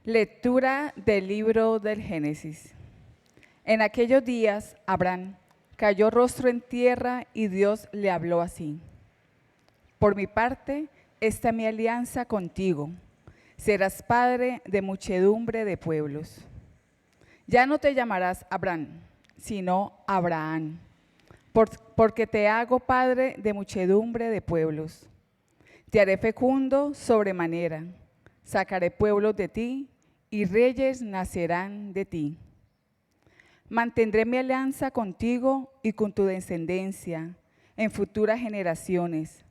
Lectura del libro del Génesis. En aquellos días, Abraham cayó rostro en tierra y Dios le habló así: Por mi parte, esta es mi alianza contigo. Serás padre de muchedumbre de pueblos. Ya no te llamarás Abraham, sino Abraham, porque te hago padre de muchedumbre de pueblos. Te haré fecundo sobremanera, sacaré pueblos de ti y reyes nacerán de ti. Mantendré mi alianza contigo y con tu descendencia en futuras generaciones,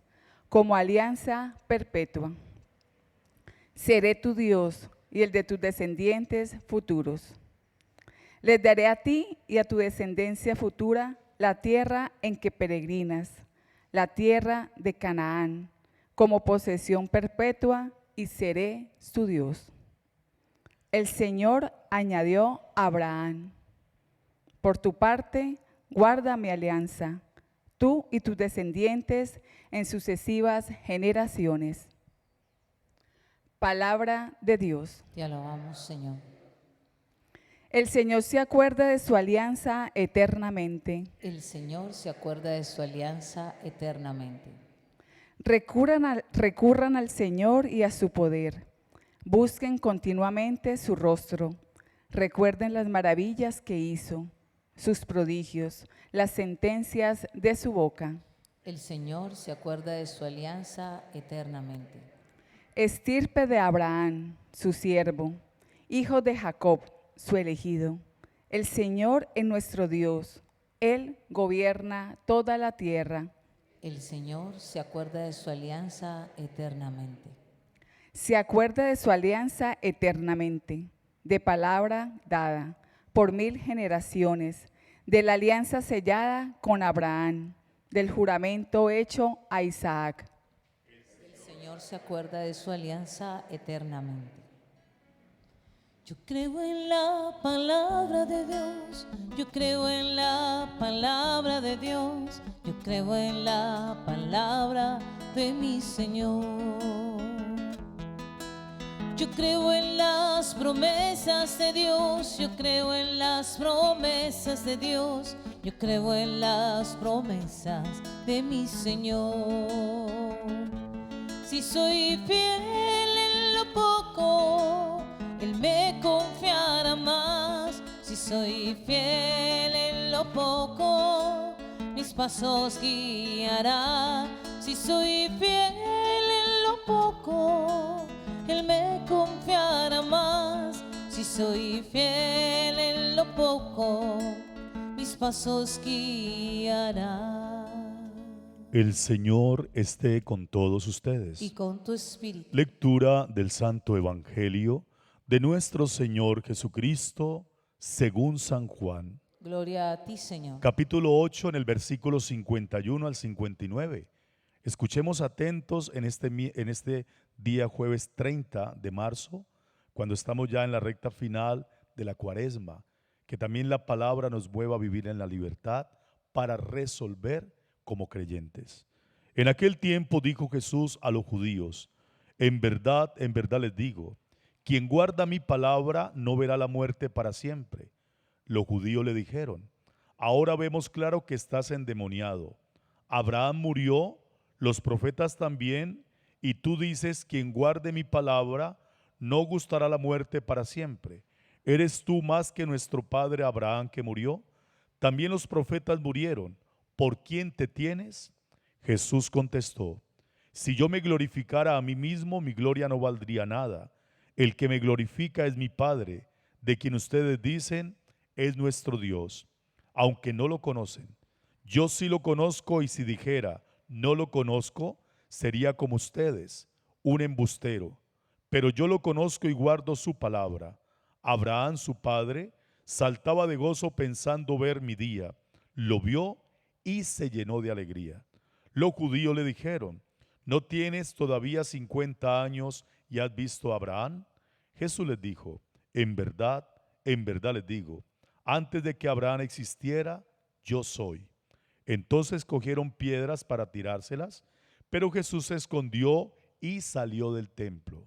como alianza perpetua. Seré tu Dios y el de tus descendientes futuros. Les daré a ti y a tu descendencia futura la tierra en que peregrinas, la tierra de Canaán, como posesión perpetua, y seré su Dios. El Señor añadió a Abraham: Por tu parte, guarda mi alianza, tú y tus descendientes en sucesivas generaciones. Palabra de Dios. Te alabamos, Señor. El Señor se acuerda de su alianza eternamente. El Señor se acuerda de su alianza eternamente. Recurran al Señor y a su poder. Busquen continuamente su rostro. Recuerden las maravillas que hizo, sus prodigios, las sentencias de su boca. El Señor se acuerda de su alianza eternamente. Estirpe de Abraham, su siervo, hijo de Jacob, su elegido. El Señor es nuestro Dios. Él gobierna toda la tierra. El Señor se acuerda de su alianza eternamente. Se acuerda de su alianza eternamente, de palabra dada por 1000 generaciones, de la alianza sellada con Abraham, del juramento hecho a Isaac. El Señor se acuerda de su alianza eternamente. Yo creo en la palabra de Dios, yo creo en la palabra de Dios, yo creo en la palabra de mi Señor. Yo creo en las promesas de Dios, yo creo en las promesas de Dios, yo creo en las promesas de mi Señor. Si soy fiel en lo poco, Él me confiará más. Si soy fiel en lo poco, mis pasos guiará. Si soy fiel en lo poco, Él me confiará más. Si soy fiel en lo poco, mis pasos guiará. El Señor esté con todos ustedes. Y con tu espíritu. Lectura del Santo Evangelio de nuestro Señor Jesucristo según San Juan. Gloria a ti, Señor. Capítulo 8 en el versículo 51 al 59. Escuchemos atentos en este día jueves 30 de marzo, cuando estamos ya en la recta final de la Cuaresma, que también la palabra nos mueva a vivir en la libertad para resolver como creyentes. En aquel tiempo dijo Jesús a los judíos: en verdad les digo, quien guarda mi palabra no verá la muerte para siempre. Los judíos le dijeron: ahora vemos claro que estás endemoniado. Abraham murió, los profetas también, y tú dices: quien guarde mi palabra no gustará la muerte para siempre. ¿Eres tú más que nuestro padre Abraham, que murió? También los profetas murieron. ¿Por quién te tienes? Jesús contestó: si yo me glorificara a mí mismo, mi gloria no valdría nada. El que me glorifica es mi Padre, de quien ustedes dicen es nuestro Dios, aunque no lo conocen. Yo sí lo conozco, y si dijera no lo conozco, sería como ustedes, un embustero. Pero yo lo conozco y guardo su palabra. Abraham, su padre, saltaba de gozo pensando ver mi día. Lo vio y se llenó de alegría. Los judíos le dijeron: ¿no tienes todavía 50 años y has visto a Abraham? Jesús les dijo: en verdad les digo, antes de que Abraham existiera, yo soy. Entonces cogieron piedras para tirárselas, pero Jesús se escondió y salió del templo.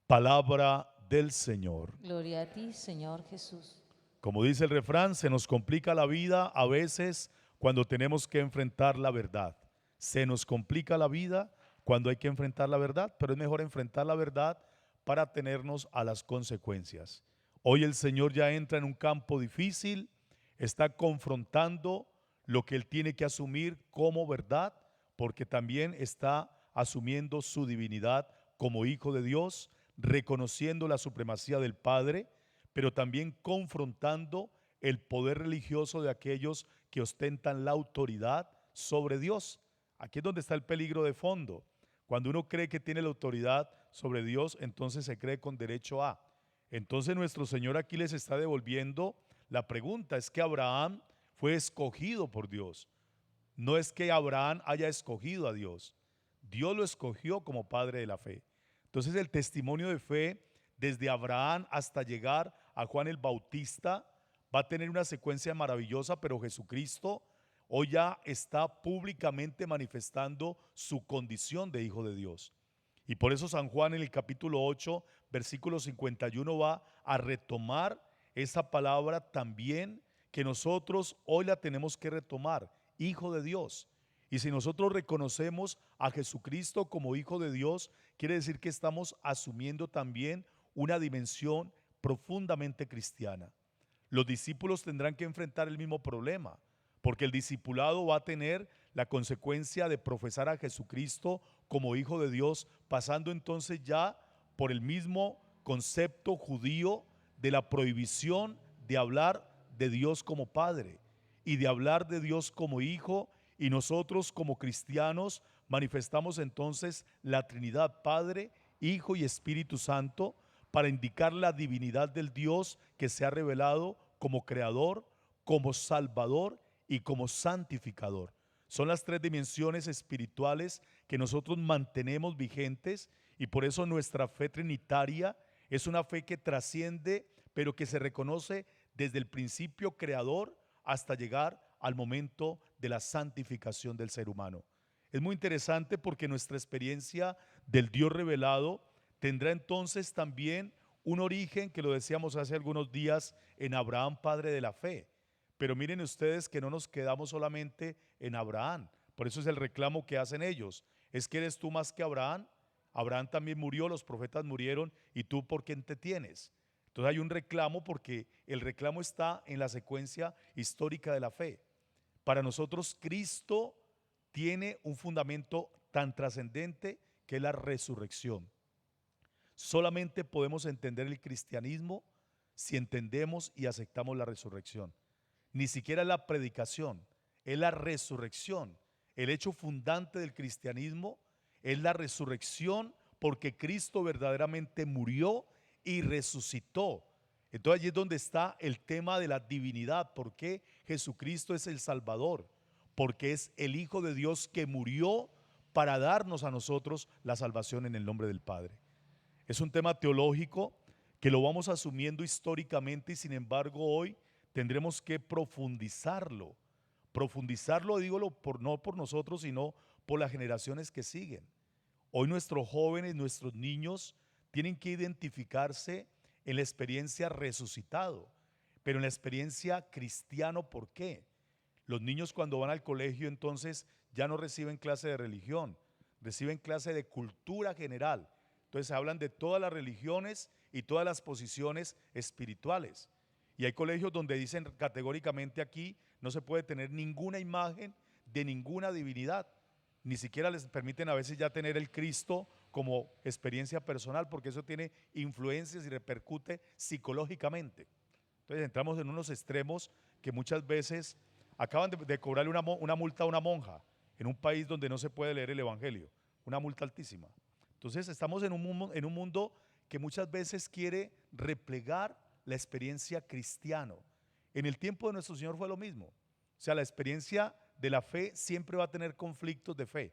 Palabra del Señor. Gloria a ti, Señor Jesús. Como dice el refrán, se nos complica la vida a veces cuando tenemos que enfrentar la verdad. Se nos complica la vida cuando hay que enfrentar la verdad, pero es mejor enfrentar la verdad para atenernos a las consecuencias. Hoy el Señor ya entra en un campo difícil, está confrontando lo que Él tiene que asumir como verdad, porque también está asumiendo su divinidad como Hijo de Dios, reconociendo la supremacía del Padre, pero también confrontando el poder religioso de aquellos que ostentan la autoridad sobre Dios. Aquí es donde está el peligro de fondo. Cuando uno cree que tiene la autoridad sobre Dios, entonces se cree con derecho a. Entonces nuestro Señor aquí les está devolviendo la pregunta. Es que Abraham fue escogido por Dios. No es que Abraham haya escogido a Dios. Dios lo escogió como padre de la fe. Entonces el testimonio de fe desde Abraham hasta llegar a Juan el Bautista va a tener una secuencia maravillosa, pero Jesucristo hoy ya está públicamente manifestando su condición de hijo de Dios. Y por eso San Juan en el capítulo 8, versículo 51 va a retomar esa palabra también que nosotros hoy la tenemos que retomar, hijo de Dios. Y si nosotros reconocemos a Jesucristo como hijo de Dios, quiere decir que estamos asumiendo también una dimensión profundamente cristiana. Los discípulos tendrán que enfrentar el mismo problema, porque el discipulado va a tener la consecuencia de profesar a Jesucristo como hijo de Dios, pasando entonces ya por el mismo concepto judío de la prohibición de hablar de Dios como Padre y de hablar de Dios como Hijo, y nosotros como cristianos manifestamos entonces la Trinidad Padre, Hijo y Espíritu Santo para indicar la divinidad del Dios que se ha revelado como creador, como salvador y como santificador. Son las tres dimensiones espirituales que nosotros mantenemos vigentes, y por eso nuestra fe trinitaria es una fe que trasciende, pero que se reconoce desde el principio creador hasta llegar al momento de la santificación del ser humano. Es muy interesante porque nuestra experiencia del Dios revelado tendrá entonces también un origen, que lo decíamos hace algunos días, en Abraham, padre de la fe. Pero miren ustedes que no nos quedamos solamente en Abraham. Por eso es el reclamo que hacen ellos. ¿Es que eres tú más que Abraham? Abraham también murió, los profetas murieron, ¿y tú por quién te tienes? Entonces hay un reclamo, porque el reclamo está en la secuencia histórica de la fe. Para nosotros Cristo tiene un fundamento tan trascendente que es la resurrección. Solamente podemos entender el cristianismo si entendemos y aceptamos la resurrección. Ni siquiera la predicación, es la resurrección. El hecho fundante del cristianismo es la resurrección, porque Cristo verdaderamente murió y resucitó. Entonces allí es donde está el tema de la divinidad. ¿Por qué Jesucristo es el Salvador? Porque es el Hijo de Dios que murió para darnos a nosotros la salvación en el nombre del Padre. Es un tema teológico que lo vamos asumiendo históricamente, y sin embargo hoy tendremos que profundizarlo. Profundizarlo, dígolo, no por nosotros, sino por las generaciones que siguen. Hoy nuestros jóvenes, nuestros niños tienen que identificarse en la experiencia resucitado, pero en la experiencia cristiano. ¿Por qué? Los niños cuando van al colegio entonces ya no reciben clase de religión, reciben clase de cultura general. Entonces hablan de todas las religiones y todas las posiciones espirituales. Y hay colegios donde dicen categóricamente: aquí no se puede tener ninguna imagen de ninguna divinidad. Ni siquiera les permiten a veces ya tener el Cristo como experiencia personal, porque eso tiene influencias y repercute psicológicamente. Entonces entramos en unos extremos que muchas veces acaban de cobrarle una multa a una monja en un país donde no se puede leer el Evangelio, una multa altísima. Entonces estamos en un mundo que muchas veces quiere replegar la experiencia cristiano. En el tiempo de nuestro Señor fue lo mismo. O sea, la experiencia de la fe siempre va a tener conflictos de fe.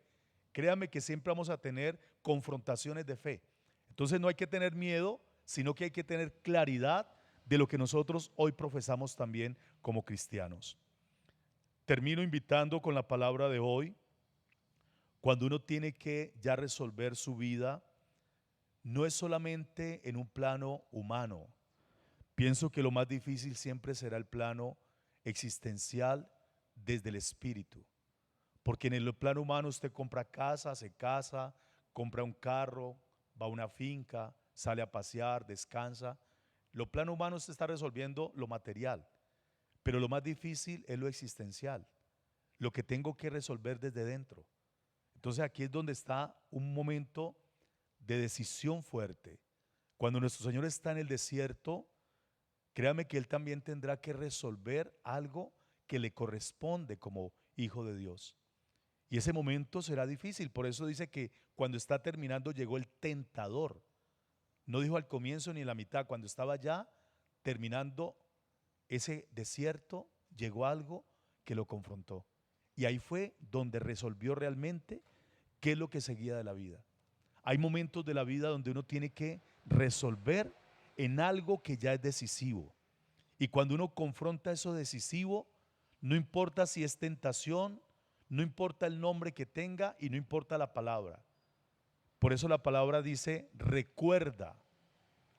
Créanme que siempre vamos a tener confrontaciones de fe. Entonces no hay que tener miedo, sino que hay que tener claridad de lo que nosotros hoy profesamos también como cristianos. Termino invitando con la palabra de hoy. Cuando uno tiene que ya resolver su vida, no es solamente en un plano humano. Pienso que lo más difícil siempre será el plano existencial desde el espíritu. Porque en el plano humano usted compra casa, se casa, compra un carro, va a una finca, sale a pasear, descansa. Lo plano humano usted está resolviendo lo material, pero lo más difícil es lo existencial, lo que tengo que resolver desde dentro. Entonces aquí es donde está un momento de decisión fuerte. Cuando nuestro Señor está en el desierto, créame que Él también tendrá que resolver algo que le corresponde como hijo de Dios. Y ese momento será difícil, por eso dice que cuando está terminando llegó el tentador. No dijo al comienzo ni en la mitad, cuando estaba ya terminando ese desierto, llegó algo que lo confrontó. Y ahí fue donde resolvió realmente qué es lo que seguía de la vida. Hay momentos de la vida donde uno tiene que resolver en algo que ya es decisivo. Y cuando uno confronta eso decisivo, no importa si es tentación, no importa el nombre que tenga y no importa la palabra. Por eso la palabra dice, recuerda.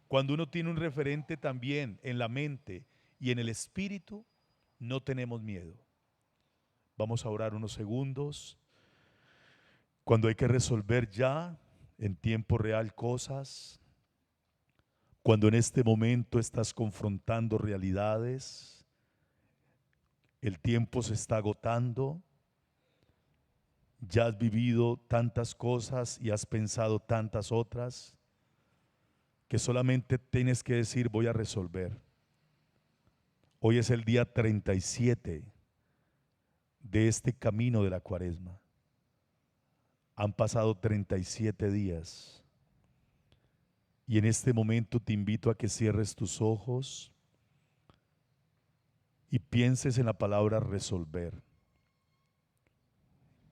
Cuando uno tiene un referente también en la mente y en el espíritu, no tenemos miedo. Vamos a orar unos segundos. Cuando hay que resolver ya en tiempo real cosas, cuando en este momento estás confrontando realidades, el tiempo se está agotando, ya has vivido tantas cosas y has pensado tantas otras, que solamente tienes que decir voy a resolver. Hoy es el día 37 de este camino de la Cuaresma. Han pasado 37 días y en este momento te invito a que cierres tus ojos y pienses en la palabra resolver.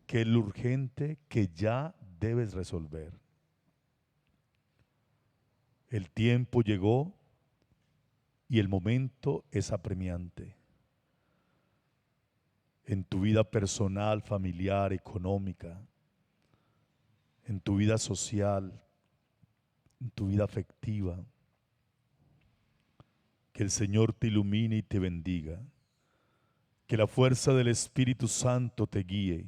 ¿Qué es lo urgente que ya debes resolver? El tiempo llegó y el momento es apremiante. En tu vida personal, familiar, económica, en tu vida social, en tu vida afectiva. Que el Señor te ilumine y te bendiga. Que la fuerza del Espíritu Santo te guíe.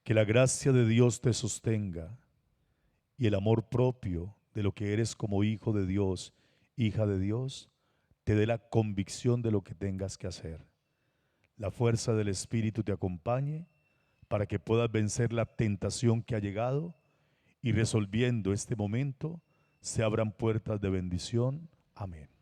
Que la gracia de Dios te sostenga y el amor propio de lo que eres como hijo de Dios, hija de Dios, te dé la convicción de lo que tengas que hacer. La fuerza del Espíritu te acompañe para que puedas vencer la tentación que ha llegado y resolviendo este momento se abran puertas de bendición. Amén.